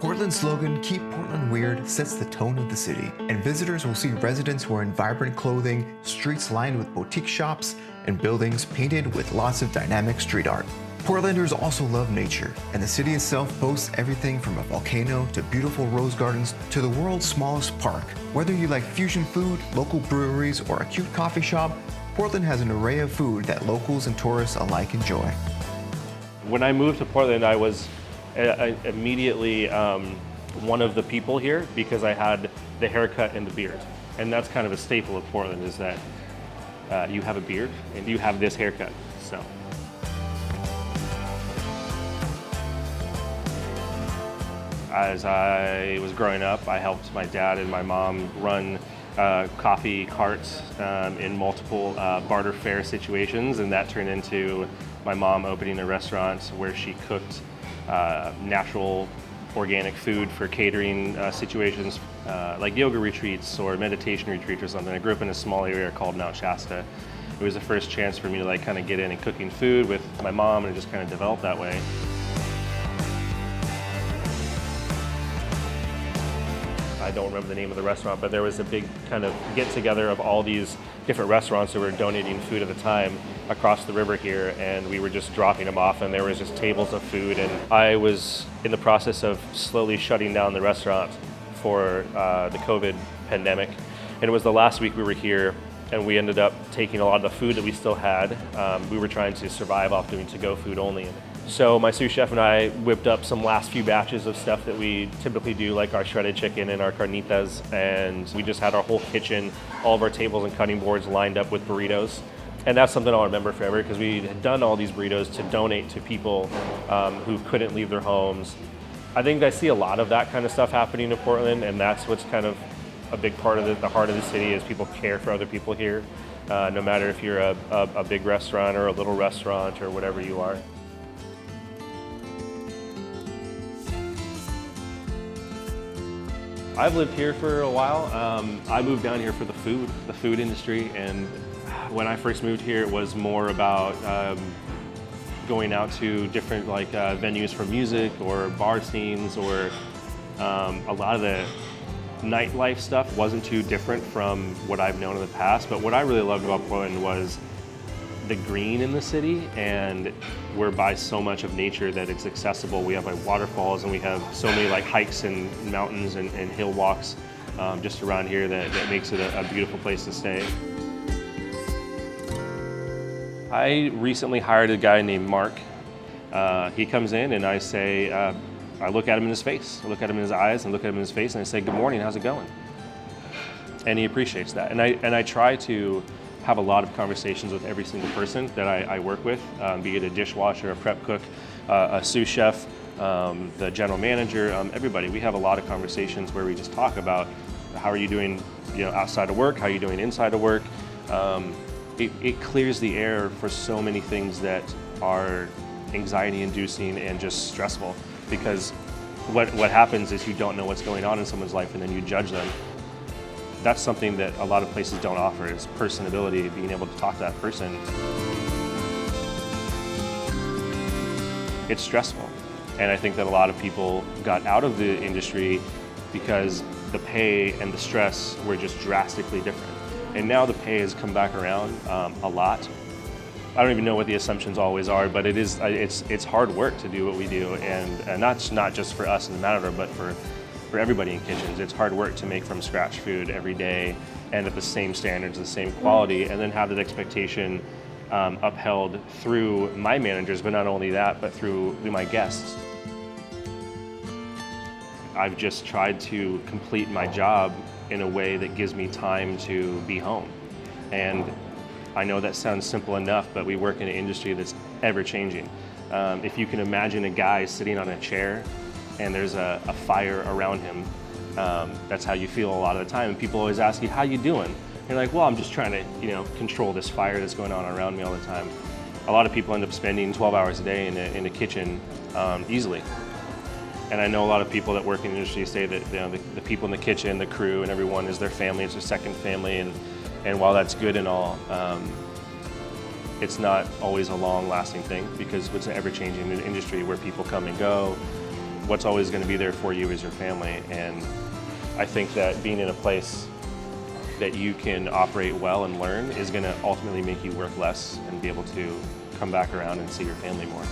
Portland's slogan, "Keep Portland Weird," sets the tone of the city, and visitors will see residents wearing vibrant clothing, streets lined with boutique shops, and buildings painted with lots of dynamic street art. Portlanders also love nature, and the city itself boasts everything from a volcano to beautiful rose gardens to the world's smallest park. Whether you like fusion food, local breweries, or a cute coffee shop, Portland has an array of food that locals and tourists alike enjoy. When I moved to Portland, I was immediately one of the people here because I had the haircut and the beard. And that's kind of a staple of Portland, is that you have a beard and you have this haircut. So. As I was growing up, I helped my dad and my mom run coffee carts in multiple barter fair situations, and that turned into my mom opening a restaurant where she cooked natural organic food for catering situations like yoga retreats or meditation retreats or something. I grew up in a small area called Mount Shasta. It was the first chance for me to kind of get in and cooking food with my mom, and it just kind of developed that way. I don't remember the name of the restaurant, but there was a big kind of get-together of all these different restaurants that were donating food at the time across the river here, and we were just dropping them off, and there was just tables of food. And I was in the process of slowly shutting down the restaurant for the COVID pandemic, and it was the last week we were here, and we ended up taking a lot of the food that we still had. We were trying to survive off doing to-go food only. So my sous chef and I whipped up some last few batches of stuff that we typically do, like our shredded chicken and our carnitas, and we just had our whole kitchen, all of our tables and cutting boards lined up with burritos. And that's something I'll remember forever, because we had done all these burritos to donate to people who couldn't leave their homes. I think I see a lot of that kind of stuff happening in Portland, and that's what's kind of a big part of the heart of the city, is people care for other people here, no matter if you're a big restaurant or a little restaurant or whatever you are. I've lived here for a while. I moved down here for the food industry, and when I first moved here, it was more about going out to different venues for music or bar scenes, or a lot of the nightlife stuff wasn't too different from what I've known in the past. But what I really loved about Portland was the green in the city, and we're by so much of nature that it's accessible. We have waterfalls, and we have so many hikes and mountains and hill walks just around here that makes it a beautiful place to stay. I recently hired a guy named Mark. He comes in, and I say, I look at him in his face, I look at him in his eyes, and look at him in his face, and I say, "Good morning, how's it going?" And he appreciates that. And I try to have a lot of conversations with every single person that I work with, be it a dishwasher, a prep cook, a sous chef, the general manager, everybody. We have a lot of conversations where we just talk about how are you doing, outside of work, how are you doing inside of work. It clears the air for so many things that are anxiety-inducing and just stressful, because what happens is you don't know what's going on in someone's life, and then you judge them. That's something that a lot of places don't offer, is personability, being able to talk to that person. It's stressful, and I think that a lot of people got out of the industry because the pay and the stress were just drastically different. And now the pay has come back around a lot. I don't even know what the assumptions always are, but it's hard work to do what we do, and not just for us in the Matador, but for everybody in kitchens. It's hard work to make from scratch food every day, and at the same standards, the same quality, and then have that expectation upheld through my managers, but not only that, but through my guests. I've just tried to complete my job in a way that gives me time to be home. And I know that sounds simple enough, but we work in an industry that's ever changing. If you can imagine a guy sitting on a chair and there's a fire around him, that's how you feel a lot of the time. And people always ask you, "How you doing?" And you're like, "Well, I'm just trying to, control this fire that's going on around me all the time." A lot of people end up spending 12 hours a day in a kitchen easily. And I know a lot of people that work in the industry say that the people in the kitchen, the crew, and everyone is their family, it's their second family. And while that's good and all, it's not always a long-lasting thing, because it's an ever-changing industry where people come and go. what's always going to be there for you is your family. And I think that being in a place that you can operate well and learn is going to ultimately make you work less and be able to come back around and see your family more.